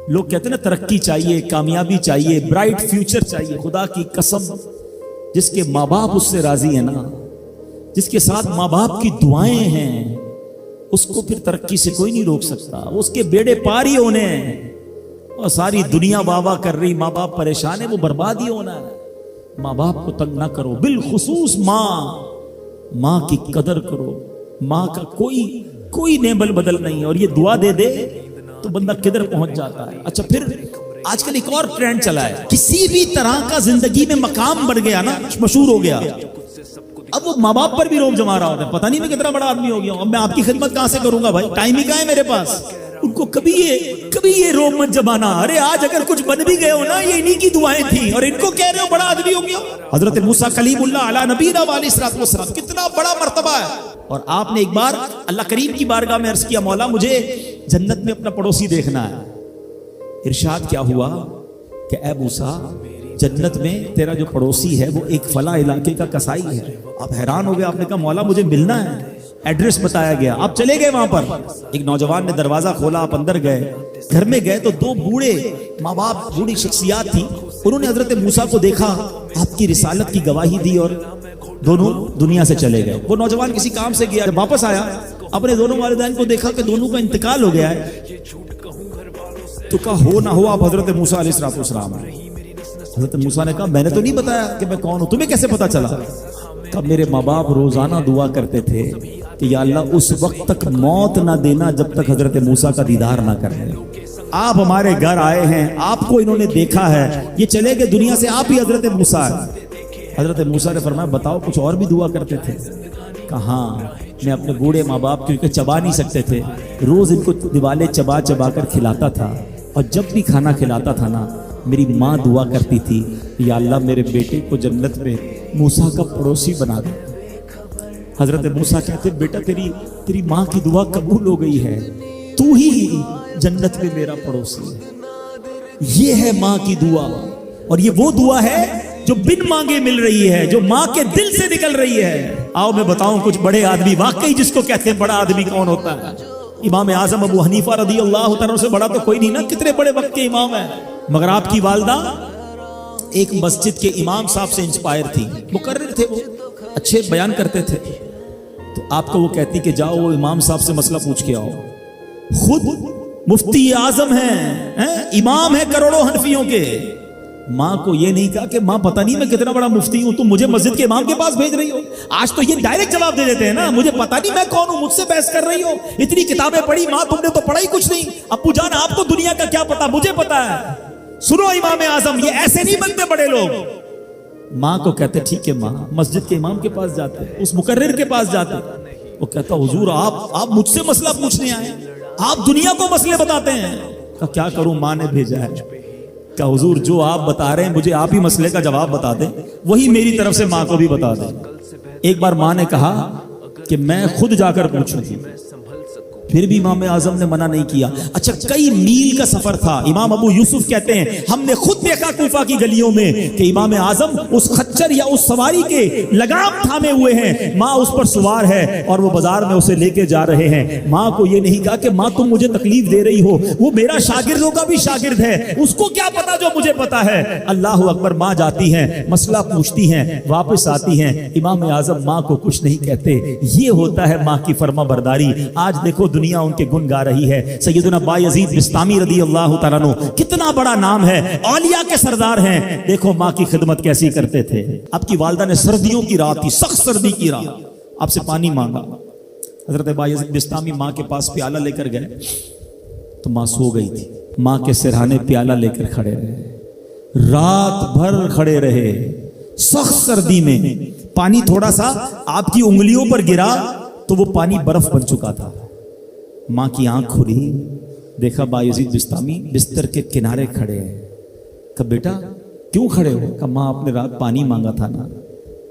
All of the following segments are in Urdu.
لوگ کہتے ہیں نا ترقی چاہیے، کامیابی چاہیے، برائٹ فیوچر چاہیے. خدا کی قسم جس کے ماں باپ اس سے راضی ہیں نا، جس کے ساتھ ماں باپ کی دعائیں ہیں، اس کو پھر ترقی سے کوئی نہیں روک سکتا. اس کے بیڑے پار ہی ہونے ہیں. اور ساری دنیا واہ واہ کر رہی، ماں باپ پریشان ہے، وہ برباد ہی ہونا ہے. ماں باپ کو تنگ نہ کرو، بالخصوص ماں کی قدر کرو. ماں کا کوئی نیبل بدل نہیں ہے. اور یہ دعا دے دے تو بندہ کدھر پہنچ جاتا ہے. اچھا پھر آج کل ایک اور ٹرینڈ چلا ہے، کسی بھی طرح کا زندگی میں مقام بڑھ گیا نا، مشہور ہو گیا، اب وہ ماں باپ پر بھی روب جما رہا ہوتا ہے. پتہ نہیں میں کتنا بڑا آدمی ہو گیا ہوں، اب میں آپ کی خدمت کہاں سے کروں گا بھائی، ٹائم ہی کہاں ہے میرے پاس. ان کو کبھی یہ روب مت جمانا. ارے آج اگر کچھ بن بھی گئے ہو نا، یہ انہی کی دعائیں تھیں، اور ان کو کہہ رہے ہو بڑا آدمی ہو گیا. حضرت موسیٰ کلیم اللہ علی نبینا علیہ الصلوۃ والسلام، کتنا بڑا مرتبہ ہے. اور آپ نے ایک بار اللہ کریم کی بارگاہ میں عرض کیا، مولا مجھے جنت میں اپنا پڑوسی دیکھنا ہے. ارشاد کیا ہوا کہ اے موسیٰ، جنت میں تیرا جو پڑوسی ہے وہ ایک فلاں علاقے کا کسائی ہے. آپ حیران ہو گئے، آپ نے کہا مولا مجھے ملنا ہے. ایڈریس بتایا گیا، آپ چلے گئے وہاں پر. ایک نوجوان نے دروازہ کھولا، آپ اندر گئے. گھر میں گئے تو دو بوڑھے ماں باپ، بوڑھی شخصیات تھی. انہوں نے حضرت موسیٰ کو دیکھا، آپ کی رسالت کی گواہی دی، اور دونوں دنیا سے چلے گئے. وہ نوجوان کسی کام سے گیا، جب واپس آیا اپنے دونوں والدین کو دیکھا کہ دونوں کا انتقال ہو گیا ہے. تو کہا ہو نہ ہو آپ حضرت موسیٰ علیہ الصلوۃ والسلام ہیں. حضرت موسیٰ نے کہا میں نے تو نہیں بتایا کہ میں کون ہوں، تمہیں کیسے پتا چلا؟ کہا میرے ماں باپ روزانہ دعا کرتے تھے کہ یا اللہ اس وقت تک موت نہ دینا جب تک حضرت موسیٰ کا دیدار نہ کر لیں. آپ ہمارے گھر آئے ہیں، آپ کو انہوں نے دیکھا ہے، یہ چلے گئے دنیا سے، آپ ہی حضرت موسیٰ ہیں. حضرت موسیٰ نے فرمایا بتاؤ کچھ اور بھی دعا کرتے تھے؟ کہاں میں اپنے بوڑھے ماں باپ کیونکہ چبا نہیں سکتے تھے، روز ان کو دیوالے چبا چبا کر کھلاتا تھا. اور جب بھی کھانا کھلاتا تھا نا، میری ماں دعا کرتی تھی یا اللہ میرے بیٹے کو جنت میں موسیٰ کا پڑوسی بنا دے. حضرت موسیٰ کہتے بیٹا تیری ماں کی دعا قبول ہو گئی ہے، تو ہی جنت میں میرا پڑوسی ہے. یہ ہے ماں کی دعا، اور یہ وہ دعا ہے جو بن مانگے مل رہی ہے، جو ماں کے دل سے نکل رہی ہے. آؤ میں بتاؤں کچھ بڑے آدمی، واقعی جس کو کہتے ہیں بڑا آدمی کون ہوتا ہے. امام اعظم ابو حنیفہ رضی اللہ تعالیٰ سے بڑا تو کوئی نہیں نا، کتنے بڑے وقت کے امام ہیں. مگر آپ کی والدہ ایک مسجد کے امام صاحب سے انسپائر تھی، مقرر تھے، وہ اچھے بیان کرتے تھے. تو آپ کو وہ کہتی کہ جاؤ وہ امام صاحب سے مسئلہ پوچھ کے آؤ. خود مفتی اعظم ہیں، امام ہیں کروڑوں حنفیوں کے. ماں کو یہ نہیں کہا کہ ماں پتہ نہیں میں کتنا بڑا مفتی ہوں، تم مجھے مسجد کے امام کے پاس بھیج رہی ہو. آج تو یہ ڈائریکٹ جواب دے دیتے ہیں نا، مجھے پتہ نہیں میں کون ہوں، مجھ سے بحث کر رہی ہو، اتنی کتابیں پڑھی ماں، تم نے تو پڑھا ہی کچھ نہیں. ابو جان آپ کو دنیا کا کیا پتا، مجھے پتا ہے. سنو امام اعظم، یہ ایسے نہیں بنتے بڑے لوگ. ماں کو کہتے ٹھیک ہے ماں، مسجد کے امام کے پاس جاتے، اس مقرر کے پاس جاتے. وہ کہتا حضور آپ مجھ سے مسئلہ پوچھنے آئے، آپ دنیا کو مسئلے بتاتے ہیں. کہ کیا کروں، ماں نے بھیجا ہے. کہ حضور جو آپ بتا رہے ہیں مجھے آپ ہی مسئلے کا جواب بتا دیں، وہی میری طرف سے ماں کو بھی بتا دیں. ایک بار ماں نے کہا کہ میں خود جا کر پوچھوں گی، پھر بھی امام اعظم نے منع نہیں کیا. اچھا کئی میل کا سفر تھا. امام ابو یوسف کہتے ہیں ہم نے خود دیکھا کوفہ کی گلیوں میں کہ امام اعظم اس خچر یا اس سواری کے لگام تھامے ہوئے ہیں، ماں اس پر سوار ہے اور وہ بازار میں اسے لے کے جا رہے ہیں. ماں کو یہ نہیں کہا کہ ماں تم مجھے تکلیف دے رہی ہو، وہ میرا شاگردوں کا بھی شاگرد ہے، اس کو کیا پتا جو مجھے پتا ہے. اللہ اکبر. ماں جاتی ہیں، مسئلہ پوچھتی ہیں، واپس آتی ہیں، امام اعظم ماں کو کچھ نہیں کہتے. یہ ہوتا ہے ماں کی فرما برداری. آج دیکھو دنیا ان کے گن گا رہی ہے. سیدنا بایزید بستامی رضی اللہ تعالیٰ عنہ کتنا بڑا نام ہے، اولیاء کے سردار ہیں. دیکھو ماں کی خدمت کیسی کرتے تھے. آپ کی والدہ نے سردیوں کی رات تھی، سخت سردی کی رات، آپ سے پانی مانگا. حضرت بایزید بستامی ماں کے پاس پیالہ لے کر گئے تو ماں سو گئی تھی. ماں کے سرہانے پیالہ لے کر کھڑے رہے، رات بھر کھڑے رہے سخت سردی میں. پانی تھوڑا سا آپ کی انگلیوں پر گرا تو وہ پانی برف بن چکا تھا. ماں کی آنکھ کھلی، دیکھا بایزید بستامی بستر کے کنارے کھڑے ہیں. کہ بیٹا کیوں کھڑے ہو؟ کہ ماں آپ نے رات پانی مانگا تھا نا،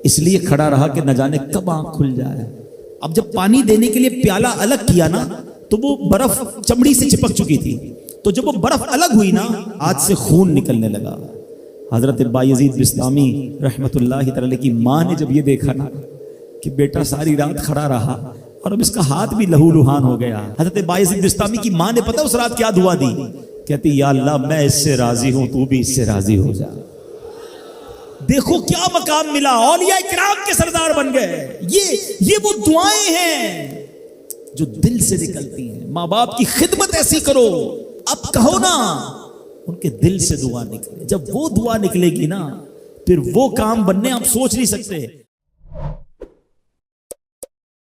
اس لیے کھڑا رہا کہ نہ جانے کب آنکھ کھل جائے. اب جب پانی دینے کے لیے پیالہ الگ کیا نا تو وہ برف چمڑی سے چپک چکی تھی، تو جب وہ برف الگ ہوئی نا ہاتھ سے خون نکلنے لگا. حضرت بایزید بستامی رحمت اللہ تعالی کی ماں نے جب یہ دیکھا نا کہ بیٹا ساری رات کھڑا رہا اور اب اس کا ہاتھ بھی لہو لہان ہو گیا. حضرت بایزید بستامی کی ماں نے پتہ اس رات کیا دعا دی کہتی یا اللہ میں اس سے راضی ہوں، تو بھی اس سے راضی ہو جا۔ دیکھو کیا مقام ملا، اولیاء کرام کے سردار بن گئے۔ یہ وہ دعائیں ہیں جو دل سے نکلتی ہیں۔ ماں باپ کی خدمت ایسی کرو، اب کہو نا ان کے دل سے دعا نکلے۔ جب وہ دعا نکلے گی نا، پھر وہ کام بننے آپ سوچ نہیں سکتے۔